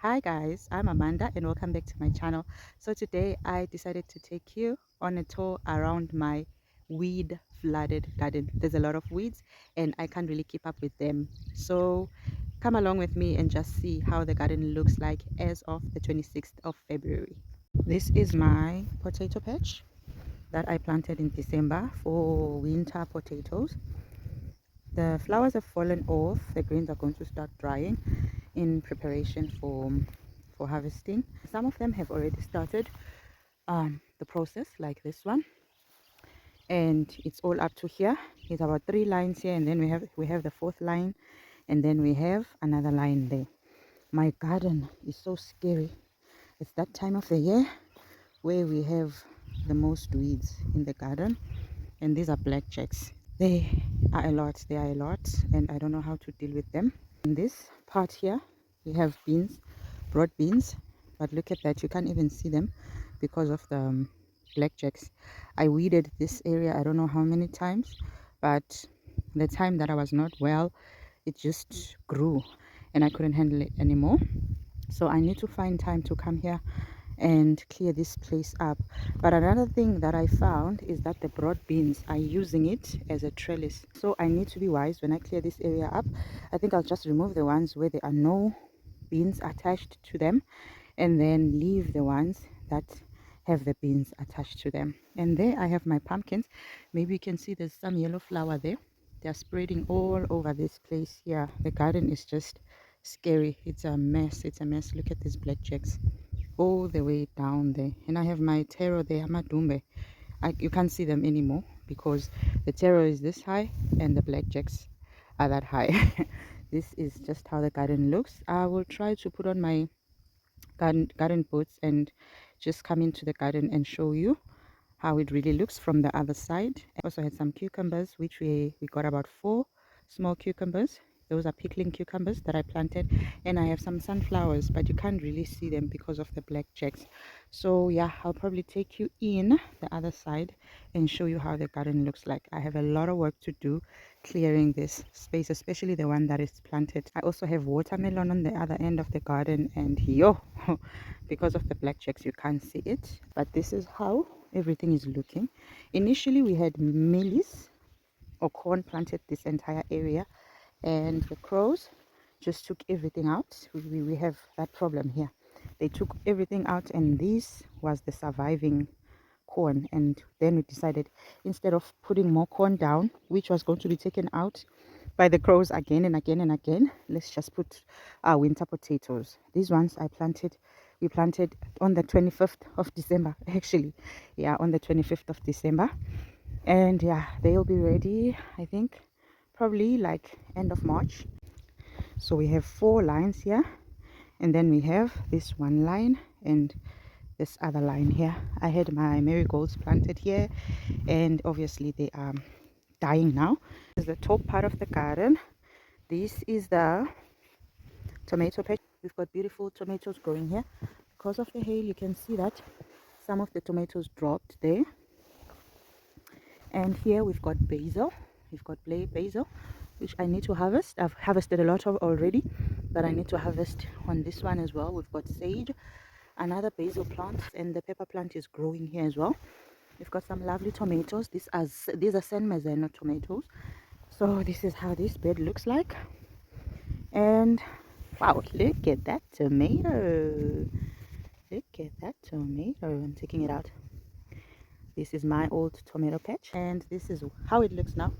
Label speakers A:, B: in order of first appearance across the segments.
A: Hi guys, I'm Amanda and welcome back to my channel. So today I decided to take you on a tour around my weed flooded garden. There's a lot of weeds and I can't really keep up with them. So come along with me and just see how the garden looks like as of the 26th of February. This is my potato patch that I planted in December for winter potatoes. The flowers have fallen off, the greens are going to start drying in preparation for harvesting. Some of them have already started the process, like this one, and it's all up to here. It's about 3 lines here, and then we have the fourth line, and then we have another line there. My garden is so scary. It's that time of the year where we have the most weeds in the garden, and these are blackjacks. They are a lot, and I don't know how to deal with them. In this part here we have beans, broad beans, but look at that, you can't even see them because of the blackjacks. I weeded this area I don't know how many times, but the time that I was not well, it just grew and I couldn't handle it anymore. So I need to find time to come here and clear this place up. But another thing that I found is that the broad beans are using it as a trellis, so I need to be wise when I clear this area up. I think I'll just remove the ones where there are no beans attached to them and then leave the ones that have the beans attached to them. And there I have my pumpkins. Maybe you can see there's some yellow flower there. They're spreading all over this place here. The garden is just scary. It's a mess. It's a mess. Look at these blackjacks all the way down there. And I have my taro there, amadumbe. You can't see them anymore because the taro is this high and the blackjacks are that high. This is just how the garden looks. I will try to put on my garden boots and just come into the garden and show you how it really looks from the other side. I also had some cucumbers, which we got about 4 small cucumbers. Those are pickling cucumbers that I planted, and I have some sunflowers, but you can't really see them because of the blackjacks. So yeah, I'll probably take you in the other side and show you how the garden looks like. I have a lot of work to do clearing this space, especially the one that is planted. I also have watermelon on the other end of the garden, and yo, because of the blackjacks you can't see it, but this is how everything is looking. Initially we had maize or corn planted this entire area, and the crows just took everything out. We have that problem here. They took everything out, and this was the surviving corn. And then we decided, instead of putting more corn down, which was going to be taken out by the crows again and again and again, let's just put our winter potatoes. These ones we planted on the 25th of December, actually. Yeah, on the 25th of December. And yeah, they'll be ready, I think, probably like end of March. So we have 4 lines here, and then we have this one line and this other line here. I had my marigolds planted here, and obviously they are dying now. This is the top part of the garden. This is the tomato patch. We've got beautiful tomatoes growing here. Because of the hail, you can see that some of the tomatoes dropped there. And here we've got basil. We've got basil, which I need to harvest. I've harvested a lot of already, but I need to harvest on this one as well. We've got sage, another basil plant, and the pepper plant is growing here as well. We've got some lovely tomatoes. These are San Marzano tomatoes. So this is how this bed looks like. And wow, look at that tomato. Look at that tomato. I'm taking it out. This is my old tomato patch, and this is how it looks now.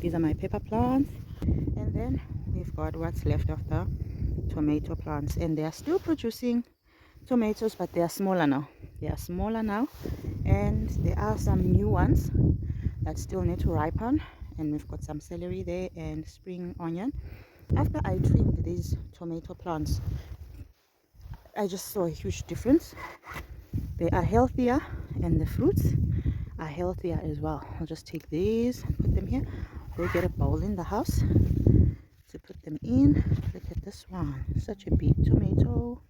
A: These are my pepper plants, and then we've got what's left of the tomato plants, and they are still producing tomatoes, but they are smaller now. And there are some new ones that still need to ripen, and we've got some celery there and spring onion. After I trimmed these tomato plants, I just saw a huge difference. They are healthier, and the fruits are healthier as well. I'll just take these and put them here. Go get a bowl in the house to put them in. Look at this one, such a big tomato,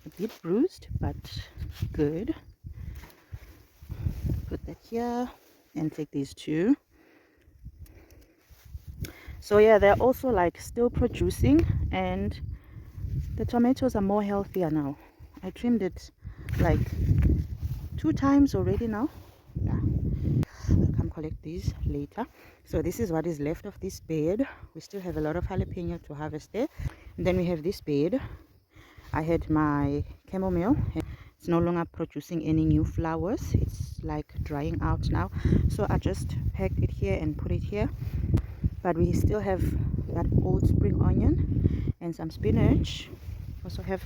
A: a bit bruised but good. Put that here and take these two. So yeah, they're also like still producing, and The tomatoes are more healthier now. I trimmed it like 2 times already now. Yeah, I'll come collect these later. So this is what is left of this bed. We still have a lot of jalapeno to harvest there. And then we have this bed. I had my chamomile. It's no longer producing any new flowers. It's like drying out now. So I just packed it here and put it here. But we still have that old spring onion and some spinach. Also have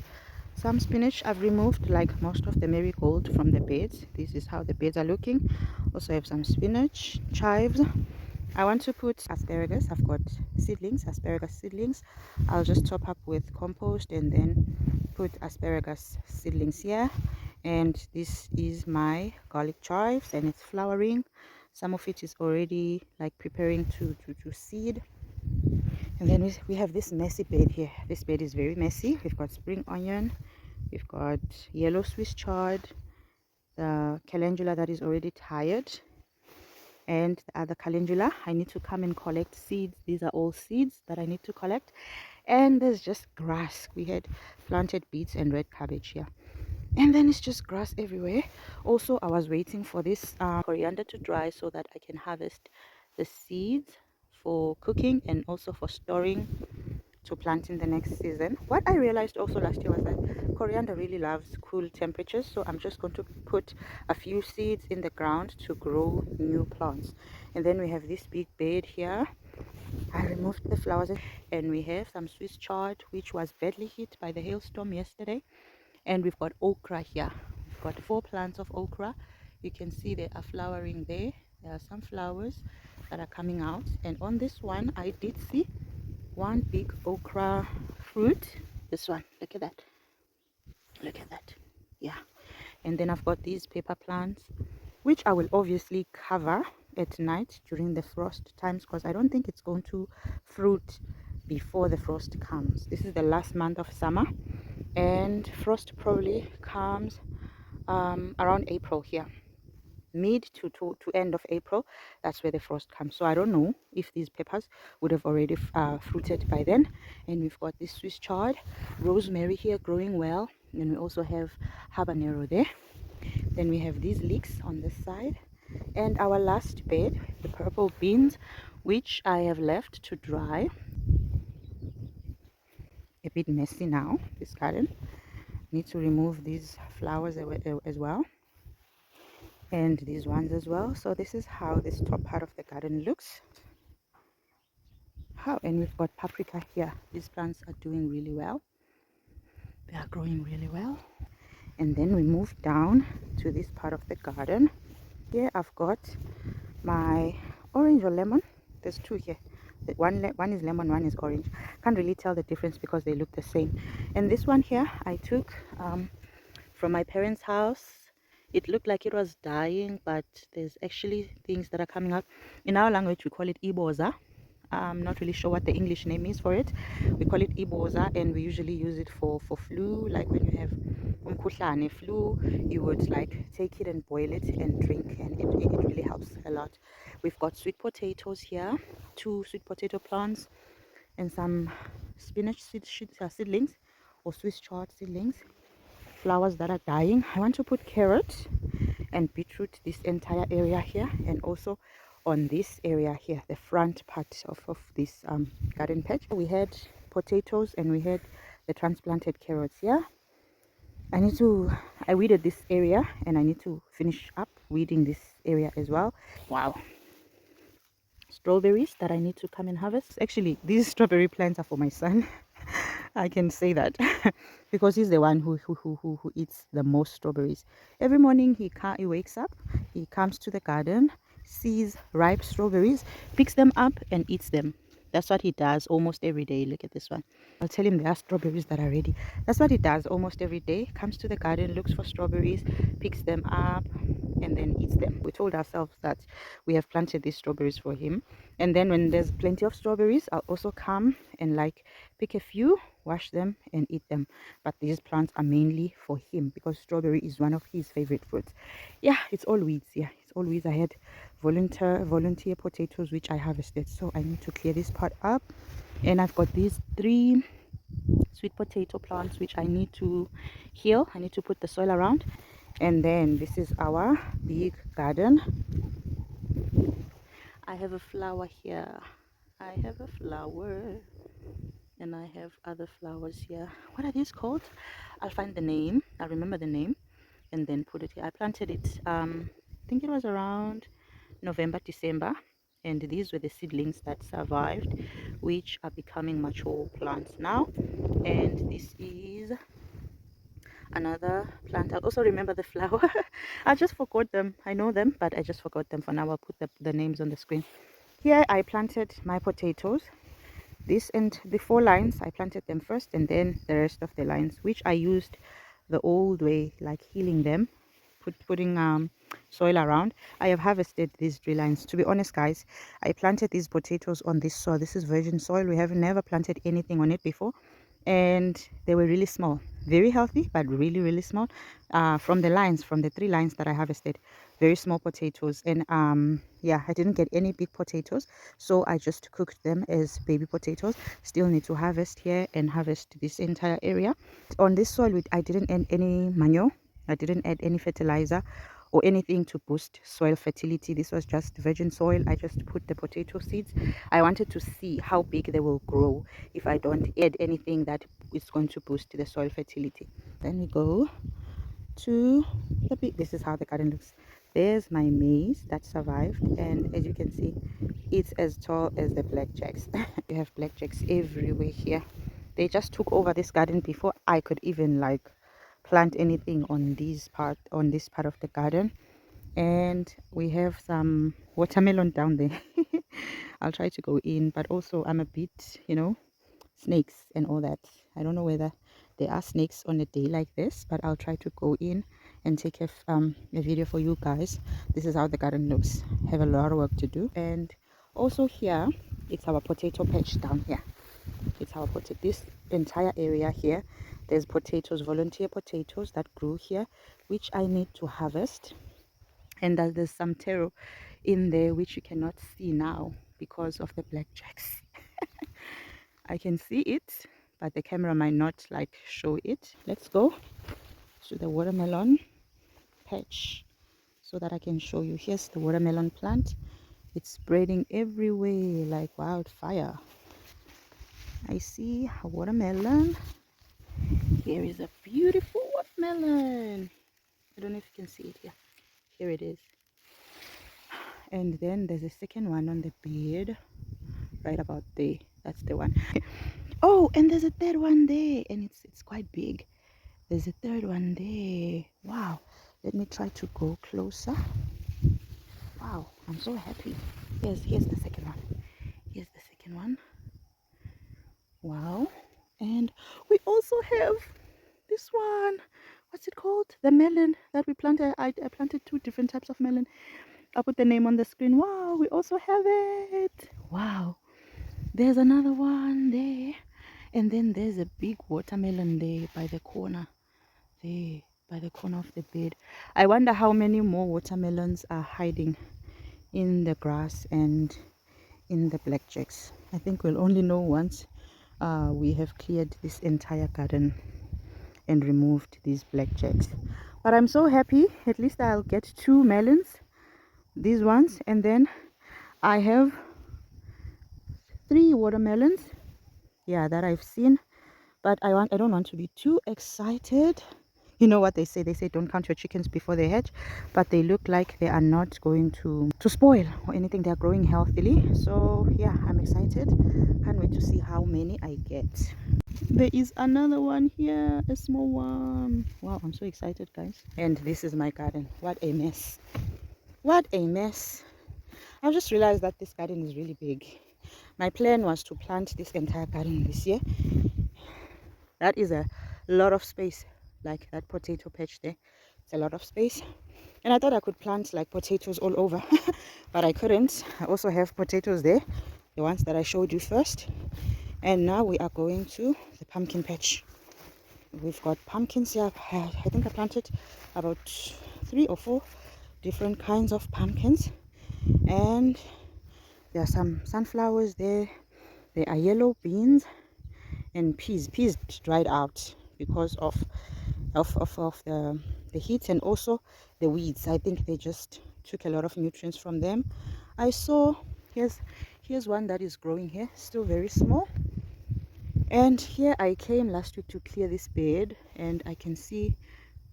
A: some spinach. I've removed like most of the marigold from the beds. This is how the beds are looking. Also have some spinach, chives. I want to put asparagus. I've got seedlings, asparagus seedlings. I'll just top up with compost and then put asparagus seedlings here. And this is my garlic chives, and it's flowering. Some of it is already like preparing to seed. And then we have this messy bed here. This bed is very messy. We've got spring onion, we've got yellow Swiss chard, the calendula that is already tired, and the other calendula. I need to come and collect seeds. These are all seeds that I need to collect. And there's just grass. We had planted beets and red cabbage here, and then it's just grass everywhere. Also, I was waiting for this coriander to dry so that I can harvest the seeds for cooking and also for storing to plant in the next season. What I realized also last year was that coriander really loves cool temperatures, so I'm just going to put a few seeds in the ground to grow new plants. And then we have this big bed here. I removed the flowers, and we have some Swiss chard which was badly hit by the hailstorm yesterday. And we've got okra here. We've got 4 plants of okra. You can see they are flowering there. There are some flowers that are coming out, and on this one I did see one big okra fruit. This one, look at that, look at that. Yeah. And then I've got these pepper plants which I will obviously cover at night during the frost times, because I don't think it's going to fruit before the frost comes. This is the last month of summer, and frost probably comes around April here, mid to end of April. That's where the frost comes. So I don't know if these peppers would have already fruited by then. And we've got this Swiss chard, rosemary here growing well, and we also have habanero there. Then we have these leeks on this side, and our last bed, the purple beans, which I have left to dry. A bit messy now, this garden. Need to remove these flowers as well, and these ones as well. So this is how this top part of the garden looks. And we've got paprika here. These plants are doing really well. They are growing really well. And then we move down to this part of the garden. Here I've got my orange or lemon. There's 2 here. One is lemon, one is orange. Can't really tell the difference because they look the same. And this one here I took from my parents' house. It looked like it was dying, but there's actually things that are coming up. In our language we call it iboza. I'm not really sure what the English name is for it. We call it iboza, and we usually use it for flu. Like when you have umkhuhlane, flu, you would like take it and boil it and drink, and it really helps a lot. We've got sweet potatoes here, 2 sweet potato plants, and some spinach seedlings or Swiss chard seedlings, flowers that are dying. I want to put carrot and beetroot this entire area here, and also on this area here, the front part of this garden patch. We had potatoes and we had the transplanted carrots here. I weeded this area, and I need to finish up weeding this area as well. Wow. Strawberries that I need to come and harvest. Actually, these strawberry plants are for my son. I can say that because he's the one who eats the most strawberries. Every morning he wakes up, he comes to the garden, sees ripe strawberries, picks them up and eats them. That's what he does almost every day. Look at this one. I'll tell him there are strawberries that are ready. That's what he does almost every day. Comes to the garden, looks for strawberries, picks them up, and then eats them. We told ourselves that we have planted these strawberries for him, and then when there's plenty of strawberries, I'll also come and like pick a few, wash them and eat them. But these plants are mainly for him because strawberry is one of his favorite fruits. Yeah, it's all weeds. Yeah, it's all weeds. I had volunteer potatoes which I harvested, so I need to clear this part up. And I've got these 3 sweet potato plants which I need to heal. I need to put the soil around. And then this is our big garden. I have a flower here. I have a flower, and I have other flowers here. What are these called? I'll find the name. I'll remember the name and then put it here. I planted it, I think it was around November, December, and these were the seedlings that survived, which are becoming mature plants now. And this is another plant. I'll also remember the flower. I just forgot them. I know them, but I just forgot them. For now, I'll put the names on the screen. Here I planted my potatoes. This and the 4 lines, I planted them first, and then the rest of the lines, which I used the old way, like healing them, putting soil around. I have harvested these 3 lines. To be honest, guys, I planted these potatoes on this soil. This is virgin soil. We have never planted anything on it before, and they were really small, very healthy, but really small. From the 3 lines that I harvested, very small potatoes. And yeah, I didn't get any big potatoes, so I just cooked them as baby potatoes. Still need to harvest here and harvest this entire area. On this soil, I didn't add any manure. I didn't add any fertilizer or anything to boost soil fertility. This was just virgin soil. I just put the potato seeds. I wanted to see how big they will grow if I don't add anything that is going to boost the soil fertility. Then we go to the big. This is how the garden looks. There's my maize that survived, and as you can see, it's as tall as the blackjacks. We have blackjacks everywhere here. They just took over this garden before I could even like plant anything on this part of the garden. And we have some watermelon down there. I'll try to go in, but also I'm a bit, snakes and all that. I don't know whether there are snakes on a day like this, but I'll try to go in and take a video for you guys. This is how the garden looks. Have a lot of work to do. And also here, it's our potato patch down here. It's our potato. This entire area here, there's potatoes, volunteer potatoes that grew here, which I need to harvest. And there's some taro in there which you cannot see now because of the blackjacks. I can see it, but the camera might not like show it. Let's go to the watermelon patch so that I can show you. Here's the watermelon plant. It's spreading everywhere like wildfire. I see a watermelon. Here is a beautiful watermelon. I don't know if you can see it here. Here it is. And then there's a second one on the bed right about there. That's the one. Oh, and there's a third one there, and it's quite big. There's a third one there. Wow. Let me try to go closer. Wow, I'm so happy. Here's the second one. Here's the second one. Wow. And we also have this one. What's it called? The melon that we planted. I planted 2 different types of melon. I'll put the name on the screen. Wow, we also have it. Wow. There's another one there. And then there's a big watermelon there by the corner. There, by the corner of the bed. I wonder how many more watermelons are hiding in the grass and in the blackjacks. I think we'll only know once we have cleared this entire garden and removed these blackjacks. But I'm so happy. At least I'll get 2 melons, these ones, and then I have 3 watermelons, yeah, that I've seen. But I don't want to be too excited. You know what they say don't count your chickens before they hatch, but they look like they are not going to spoil or anything. They are growing healthily, so yeah, I'm excited. Can't wait to see how many I get. There is another one here, a small one. Wow, I'm so excited, guys. And this is my garden. What a mess. What a mess. I've just realized that this garden is really big. My plan was to plant this entire garden this year. That is a lot of space. Like that potato patch there, it's a lot of space. And I thought I could plant like potatoes all over, but I couldn't. I also have potatoes there, the ones that I showed you first. And now we are going to the pumpkin patch. We've got pumpkins here. I think I planted about 3 or 4 different kinds of pumpkins. And there are some sunflowers there. There are yellow beans. And peas dried out because of the heat, and also the weeds. I think they just took a lot of nutrients from them. I saw here's one that is growing here, still very small. And here I came last week to clear this bed, and I can see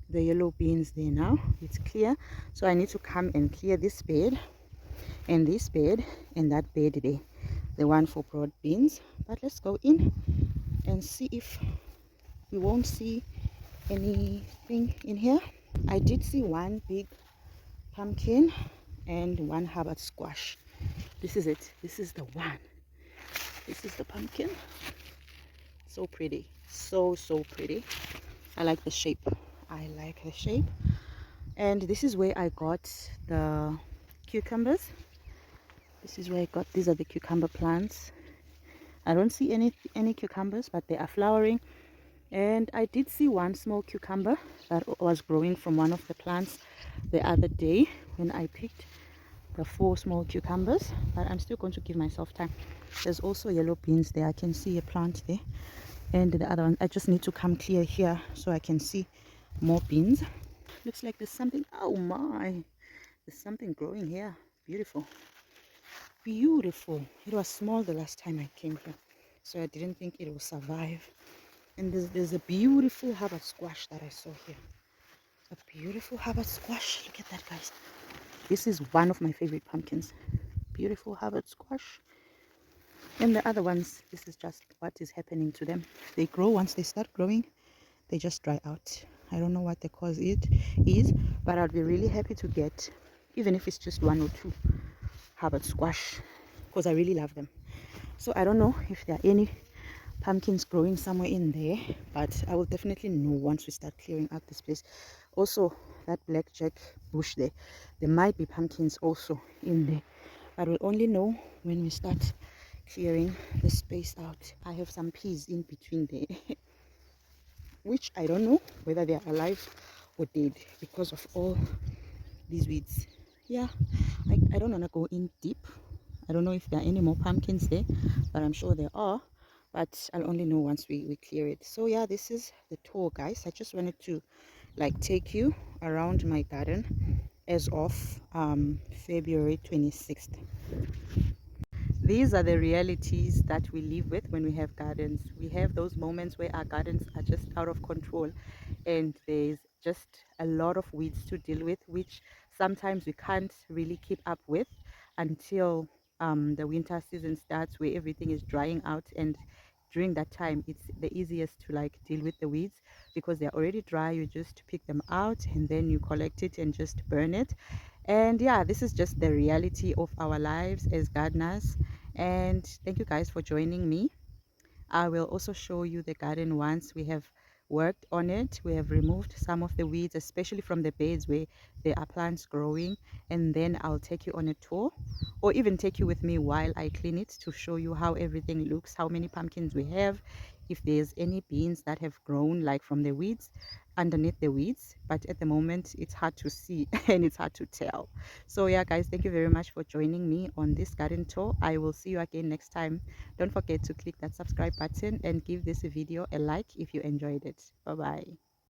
A: the yellow beans there now. It's clear, so I need to come and clear this bed and this bed and that bed there, the one for broad beans. But let's go in and see if we won't see anything in here. I did see one big pumpkin and one Hubbard squash. This is it. This is the one. This is the pumpkin. So pretty. So pretty. I like the shape. I like the shape. And this is where I got the cucumbers. This is where I got, these are the cucumber plants. I don't see any cucumbers, but they are flowering. And I did see one small cucumber that was growing from one of the plants the other day when I picked the 4 small cucumbers, but I'm still going to give myself time. There's also yellow beans there. I can see a plant there, and the other one, I just need to come clear here so I can see more beans. Looks like there's something, oh my, there's something growing here. Beautiful. It was small the last time I came here, so I didn't think it will survive. And there's a beautiful Hubbard squash that I saw here. A beautiful Hubbard squash. Look at that, guys. This is one of my favorite pumpkins. Beautiful Hubbard squash. And the other ones, this is just what is happening to them. They grow. Once they start growing, they just dry out. I don't know what the cause it is, but I'd be really happy to get, even if it's just 1 or 2 Hubbard squash, because I really love them. So I don't know if there are any pumpkins growing somewhere in there, but I will definitely know once we start clearing out this place. Also, that blackjack bush there might be pumpkins also in there, but we'll only know when we start clearing the space out. I have some peas in between there which I don't know whether they are alive or dead because of all these weeds. Yeah, I don't want to go in deep. I don't know if there are any more pumpkins there, but I'm sure there are, but I'll only know once we clear it. So yeah, this is the tour, guys. I just wanted to like take you around my garden as of February 26th. These are the realities that we live with when we have gardens. We have those moments where our gardens are just out of control and there's just a lot of weeds to deal with, which sometimes we can't really keep up with until the winter season starts, where everything is drying out. And during that time, it's the easiest to like deal with the weeds because they're already dry. You just pick them out and then you collect it and just burn it. And yeah, this is just the reality of our lives as gardeners. And thank you guys for joining me. I will also show you the garden once we have worked on it. We have removed some of the weeds, especially from the beds where there are plants growing, and then I'll take you on a tour or even take you with me while I clean it to show you how everything looks, how many pumpkins we have, if there's any beans that have grown like from the weeds, underneath the weeds. But at the moment it's hard to see and it's hard to tell. So yeah, guys, thank you very much for joining me on this garden tour. I will see you again next time. Don't forget to click that subscribe button and give this video a like if you enjoyed it. Bye bye.